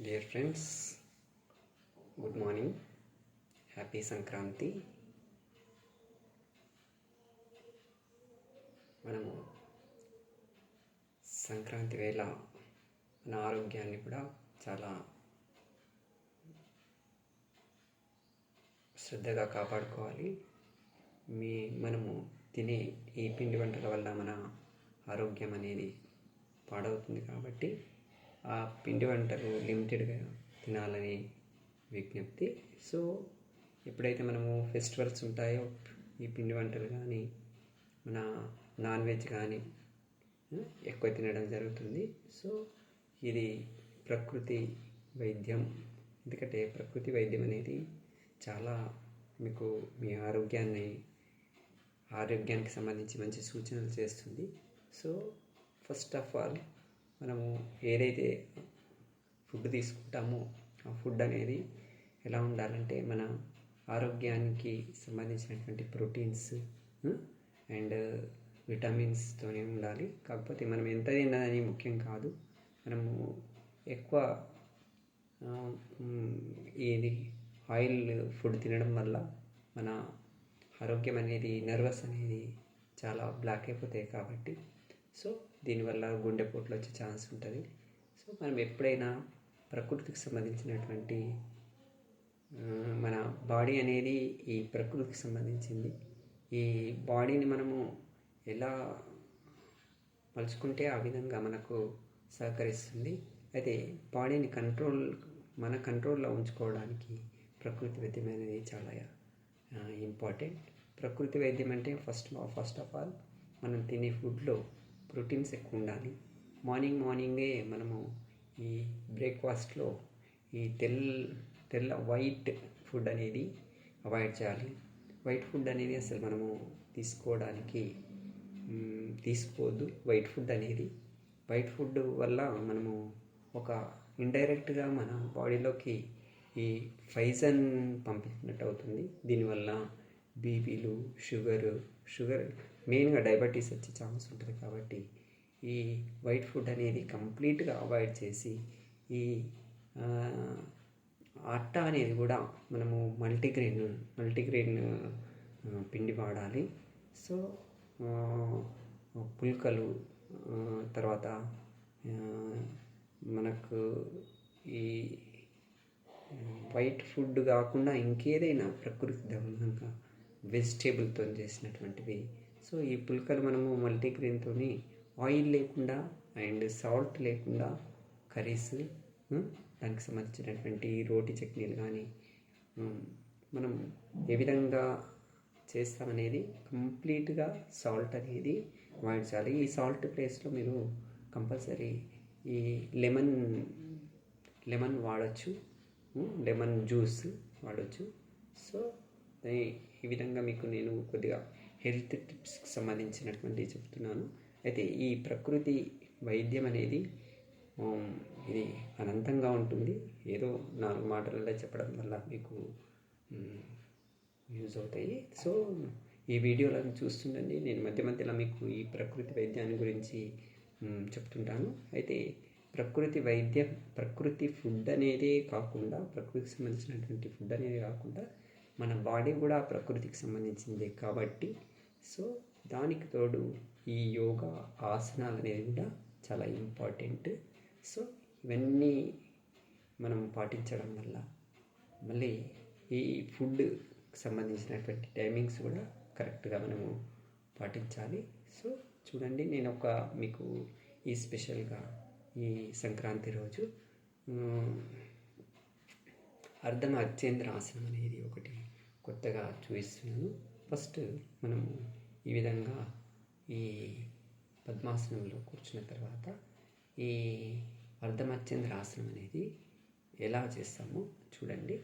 Dear friends, good morning. Happy Sankranti. మనము సంక్రాంతి వేళ మన ఆరోగ్యాన్ని కూడా చాలా శ్రద్ధగా కాపాడుకోవాలి. మనము తినే ఈ పిండి వంటల వల్ల మన ఆరోగ్యం అనేది పాడవుతుంది. కాబట్టి ఆ పిండి వంటలు లిమిటెడ్గా తినాలని విజ్ఞప్తి. సో ఎప్పుడైతే మనము ఫెస్టివల్స్ ఉంటాయో ఈ పిండి వంటలు కానీ మన నాన్ వెజ్ కానీ ఎక్కువ తినడం జరుగుతుంది. సో ఇది ప్రకృతి వైద్యం. ఎందుకంటే ప్రకృతి వైద్యం అనేది చాలా మీకు మీ ఆరోగ్యానికి సంబంధించి మంచి సూచనలు చేస్తుంది. సో ఫస్ట్ ఆఫ్ ఆల్ మనము ఏదైతే ఫుడ్ తీసుకుంటామో ఆ ఫుడ్ అనేది ఎలా ఉండాలంటే మన ఆరోగ్యానికి సంబంధించినటువంటి ప్రోటీన్స్ అండ్ విటమిన్స్తోనే ఉండాలి. కాకపోతే మనం ఎంత తిన్నదని ముఖ్యం కాదు. మనము ఎక్కువ ఇది ఆయిల్ ఫుడ్ తినడం వల్ల మన ఆరోగ్యం అనేది నర్వస్ అనేది చాలా బ్లాక్ అయిపోతాయి. కాబట్టి సో దీనివల్ల గుండెపోట్లు వచ్చే ఛాన్స్ ఉంటుంది. సో మనం ఎప్పుడైనా ప్రకృతికి సంబంధించినటువంటి మన బాడీ అనేది ఈ ప్రకృతికి సంబంధించింది. ఈ బాడీని మనము ఎలా మలుచుకుంటే ఆ విధంగా మనకు సహకరిస్తుంది. అయితే బాడీని మన కంట్రోల్లో ఉంచుకోవడానికి ప్రకృతి వైద్యం అనేది చాలా ఇంపార్టెంట్. ప్రకృతి వైద్యం అంటే ఫస్ట్ ఆఫ్ ఆల్ మనం తినే ఫుడ్లో ప్రోటీన్స్ ఎక్కువ ఉండాలి. మార్నింగే మనము ఈ బ్రేక్ఫాస్ట్లో ఈ తెల్ల వైట్ ఫుడ్ అనేది అవాయిడ్ చేయాలి. వైట్ ఫుడ్ అనేది అసలు మనము తీసుకోవద్దు. వైట్ ఫుడ్ వల్ల మనము ఒక ఇండైరెక్ట్గా మన బాడీలోకి ఈ పైజన్ పంపించినట్టు అవుతుంది. దీనివల్ల బీపీలు, షుగర్ మెయిన్గా డయాబెటీస్ వచ్చే ఛాన్స్ ఉంటుంది. కాబట్టి ఈ వైట్ ఫుడ్ అనేది కంప్లీట్గా అవాయిడ్ చేసి ఈ అట్టా అనేది కూడా మనము మల్టీగ్రెయిన్ పిండి వాడాలి. సో పుల్కలు, తర్వాత మనకు ఈ వైట్ ఫుడ్ కాకుండా ఇంకేదైనా ప్రకృతి దౌర్జంగా వెజిటేబుల్తో చేసినటువంటివి. సో ఈ పుల్కలు మనము మల్టీగ్రెయిన్తో ఆయిల్ లేకుండా అండ్ సాల్ట్ లేకుండా కర్రీస్, దానికి సంబంధించినటువంటి రోటి చట్నీలు కానీ మనం ఏ విధంగా చేస్తామనేది కంప్లీట్గా సాల్ట్ అనేది అవాయిడ్ చేయాలి. ఈ సాల్ట్ ప్లేస్లో మీరు కంపల్సరీ ఈ లెమన్ వాడచ్చు, లెమన్ జ్యూస్ వాడచ్చు. సో ఈ విధంగా మీకు నేను కొద్దిగా హెల్త్ టిప్స్కి సంబంధించినటువంటి చెప్తున్నాను. అయితే ఈ ప్రకృతి వైద్యం అనేది ఇది అనంతంగా ఉంటుంది. ఏదో 4 మాటలలో చెప్పడం వల్ల మీకు యూజ్ అవుతాయి. సో ఈ వీడియోలను చూస్తుండండి. నేను మధ్యలో మీకు ఈ ప్రకృతి వైద్యాన్ని గురించి చెప్తుంటాను. అయితే ప్రకృతి ఫుడ్ అనేది కాకుండా, ప్రకృతికి సంబంధించినటువంటి ఫుడ్ అనేది కాకుండా మన బాడీ కూడా ప్రకృతికి సంబంధించిందే. కాబట్టి సో దానికి తోడు ఈ యోగా ఆసనాలు అనేది కూడా చాలా ఇంపార్టెంట్. సో ఇవన్నీ మనం పాటించడం వల్ల మళ్ళీ ఈ ఫుడ్కి సంబంధించినటువంటి టైమింగ్స్ కూడా కరెక్ట్గా మనము పాటించాలి. సో చూడండి, నేను మీకు ఈ స్పెషల్గా ఈ సంక్రాంతి రోజు అర్ధమచ్చేంద్ర ఆసనం అనేది ఒకటి కొత్తగా చూపిస్తున్నాను. ఫస్ట్ మనము ఈ విధంగా ఈ పద్మాసనంలో కూర్చున్న తర్వాత ఈ అర్ధమచ్చేంద్ర ఆసనం అనేది ఎలా చేస్తామో చూడండి.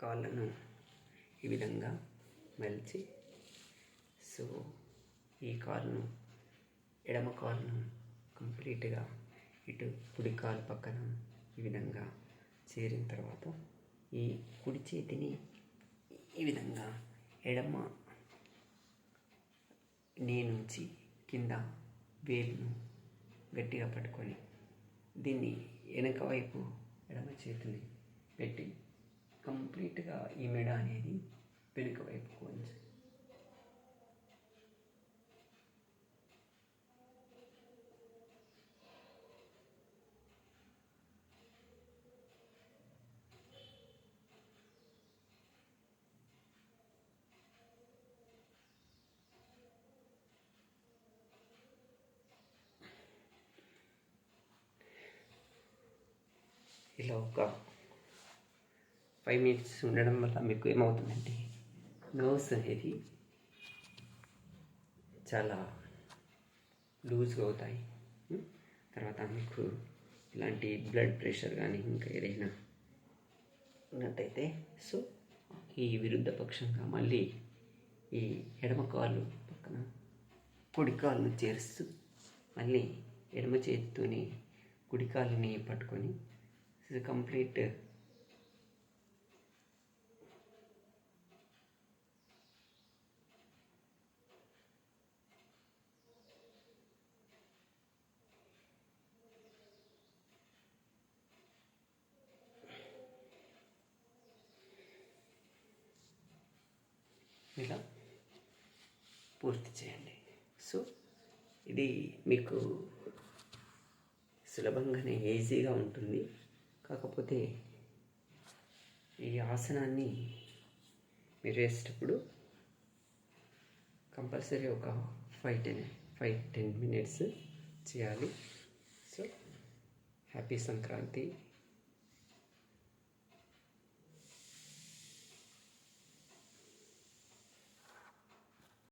కాళ్ళను ఈ విధంగా మలిచి, సో ఈ కాలును, ఎడమ కాలును కంప్లీట్గా ఇటు కుడి కాలు పక్కన ఈ విధంగా చేరిన తర్వాత ఈ కుడి చేతిని ఈ విధంగా ఎడమ నీ నుంచి కింద వేలును గట్టిగా పట్టుకొని దీన్ని వెనక వైపు ఎడమ చేతిని పెట్టి కంప్లీట్గా ఈ మెడ అనేది వెనుక వైపుకు వంచు. ఇలా ఒక 5 minutes ఉండడం వల్ల మీకు ఏమవుతుందంటే నర్వ్స్ అనేది చాలా లూజ్గా అవుతాయి. తర్వాత మీకు ఇలాంటి బ్లడ్ ప్రెషర్ కానీ ఇంకా ఏదైనా ఉన్నట్టయితే సో ఈ విరుద్ధ పక్షంగా మళ్ళీ ఈ ఎడమ కాళ్ళు పక్కన కుడి కాళ్ళు చేరుస్తూ మళ్ళీ ఎడమ చేతితోని కుడి కాళ్ళని పట్టుకొని కంప్లీట్ ఇలా పూర్తి చేయండి. సో ఇది మీకు సులభంగానే ఈజీగా ఉంటుంది. కాకపోతే ఈ ఆసనాన్ని మీరు వేసేటప్పుడు కంపల్సరీ ఒక 5-10 minutes చేయాలి. So happy Sankranti.